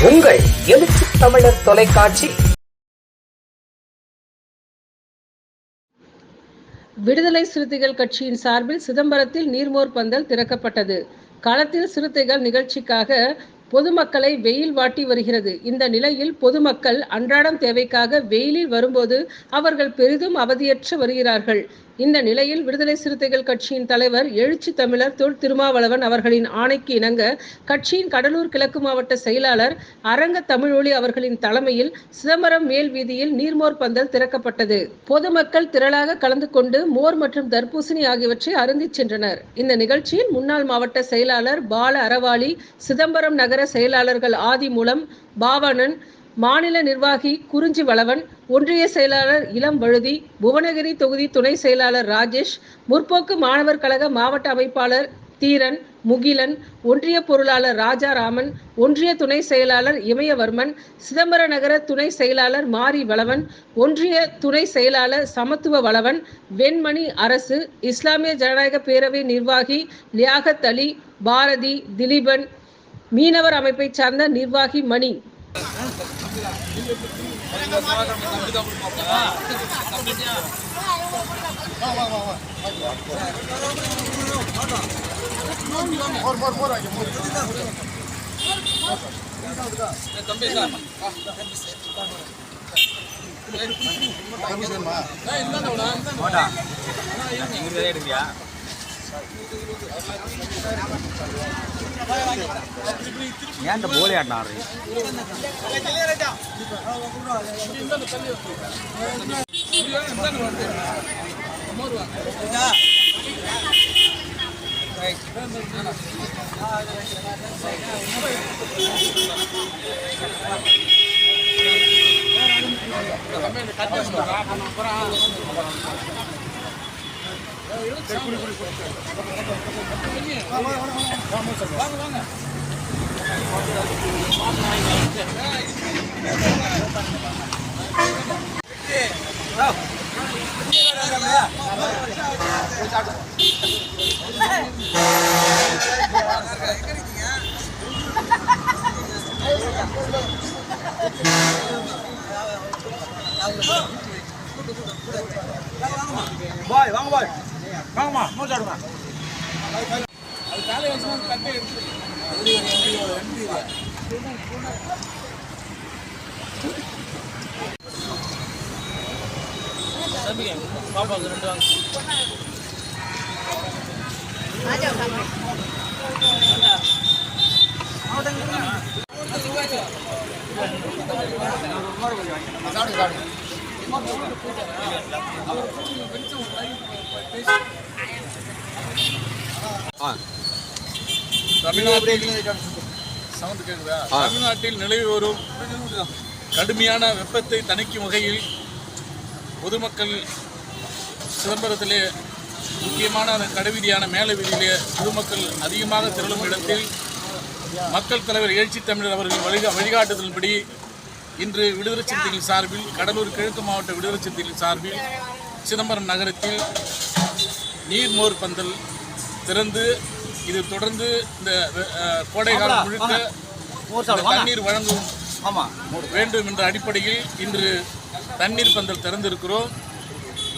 உங்கள் எழுச்சி தமிழர் தொலைக்காட்சி. விடுதலை சிறுத்தைகள் கட்சியின் சார்பில் சிதம்பரத்தில் நீர்மோர் பந்தல் திறக்கப்பட்டது. களத்தில் சிறுத்தைகள் நிகழ்ச்சிக்காக பொதுமக்களை வெயில் வாட்டி வருகிறது. இந்த நிலையில் பொதுமக்கள் அன்றாடம் தேவைக்காக வெயிலில் வரும்போது அவர்கள் பெரிதும் அவதியற்று வருகிறார்கள். இந்த நிலையில் விடுதலை சிறுத்தைகள் கட்சியின் தலைவர் எழுச்சி தமிழர் தொல் திருமாவளவன் அவர்களின் ஆணைக்கு இணங்க கட்சியின் கடலூர் கிழக்கு மாவட்ட செயலாளர் அரங்க தமிழொலி அவர்களின் தலைமையில் சிதம்பரம் மேல் வீதியில் நீர்மோர் பந்தல் திறக்கப்பட்டது. பொதுமக்கள் திரளாக கலந்து கொண்டு மோர் மற்றும் தர்பூசணி ஆகியவற்றை அருந்திச் சென்றனர். இந்த நிகழ்ச்சியில் முன்னாள் மாவட்ட செயலாளர் பால அறவாளி, சிதம்பரம் நகர செயலாளர்கள் ஆதிமூலம், பாவனன், மாநில நிர்வாகி குறிஞ்சி வளவன், ஒன்றிய செயலாளர் இளம் வழுதி, புவனகிரி தொகுதி துணை செயலாளர் ராஜேஷ், முற்போக்கு மாணவர் கழக மாவட்ட அமைப்பாளர் தீரன், முகிலன், ஒன்றிய பொருளாளர் ராஜாராமன், ஒன்றிய துணை செயலாளர் இமயவர்மன், சிதம்பர நகர துணை செயலாளர் மாரி வளவன், ஒன்றிய துணை செயலாளர் சமத்துவ வளவன், வெண்மணி அரசு, இஸ்லாமிய ஜனநாயக பேரவை நிர்வாகி லியாகத் அலி, பாரதி, திலீபன், மீனவர் அமைப்பை சார்ந்த நிர்வாகி மணி. ஏன் போலி ஆடினாரு பாய் வாங்க பாய் வாங்கம்மா மூச்சு ஆடுமா அது காலை வச்சு கட்டை எடுத்து பாப்பாவுக்கு 2 வாங்க தமிழ்நாட்டில் நிலவி வரும் கடுமையான வெப்பத்தை தணிக்கும் வகையில் பொதுமக்கள் சிதம்பரத்திலே முக்கியமான கடைவீதியான மேல வீதியிலே பொதுமக்கள் அதிகமாக திரளும் இடத்தில் மக்கள் தலைவர் எழுச்சி தமிழர் அவர்கள் வழிகாட்டுதலின்படி இன்று விடுதலை சிறுத்தைகள் சார்பில் கடலூர் கிழக்கு மாவட்ட விடுதலை சிறுத்தைகள் சார்பில் சிதம்பரம் நகரத்தில் நீர்மோர் பந்தல் திறந்து இது தொடர்ந்து இந்த கோடை காலம் முழுக்க தண்ணீர் வழங்கும் வேண்டும் என்ற அடிப்படையில் இன்று தண்ணீர் பந்தல் திறந்திருக்கிறோம்.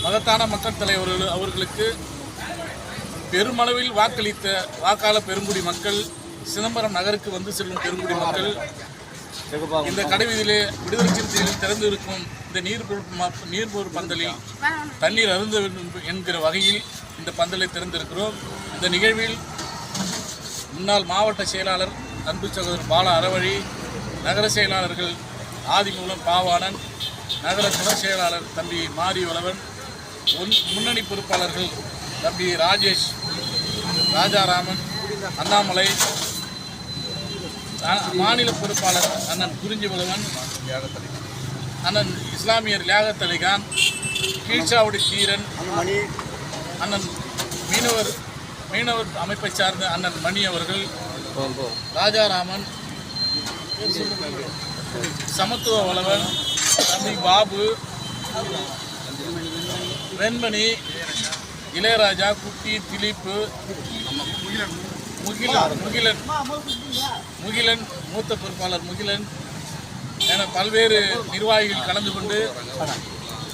மகத்தான மக்கள் தலைவர் அவர்களுக்கு பெருமளவில் வாக்களித்த வாக்காளர் பெருங்குடி மக்கள், சிதம்பரம் நகருக்கு வந்து செல்லும் பெருங்குடி மக்கள் இந்த கடைவீதியிலே விடுதலை சிறுத்தைகளில் திறந்து இருக்கும் இந்த நீர்மோர் பந்தலில் தண்ணீர் அருந்த வேண்டும் என்கிற வகையில் இந்த பந்தலை திறந்திருக்கிறோம். இந்த நிகழ்வில் முன்னாள் மாவட்ட செயலாளர் அன்பு சகோதரர் பால அறவழி, நகர செயலாளர்கள் ஆதிமூலம், பாவாணன், நகர துணை செயலாளர் தம்பி மாரி வளவன், முன்னணி பொறுப்பாளர்கள் தம்பி ராஜேஷ், ராஜாராமன், அண்ணாமலை, மாநில பொறுப்பாளர் அண்ணன் குறிஞ்சி வளவன், அண்ணன் இஸ்லாமியர் லியாகத் அலிகான், கீழ்ச்சாவடி தீரன், அண்ணன் மீனவர் அமைப்பை சார்ந்த அண்ணன் மணி அவர்கள், ராஜாராமன், சமத்துவ வளவன், தம்பி பாபு, வெண்மணி, இளையராஜா, குட்டி, திலீப்பு, முகிலன், மூத்த பொறுப்பாளர் முகிலன் என பல்வேறு நிர்வாகிகள் கலந்து கொண்டு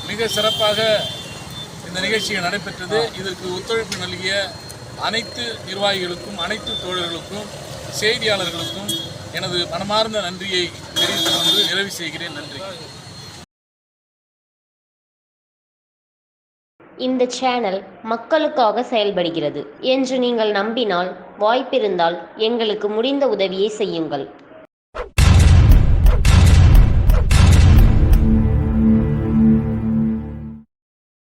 மிக சிறப்பாக இந்த நிகழ்ச்சியை நடைபெற்றது. இதற்கு ஒத்துழைப்பு நல்கிய அனைத்து நிர்வாகிகளுக்கும், அனைத்து தோழர்களுக்கும், செய்தியாளர்களுக்கும் எனது மனமார்ந்த நன்றியை தெரிவித்துக் கொண்டு நிறைவு செய்கிறேன். நன்றி. இந்த சேனல் மக்களுக்காக செயல்படுகிறது என்று நீங்கள் நம்பினால், வாய்ப்பிருந்தால் எங்களுக்கு முடிந்த உதவியை செய்யுங்கள்.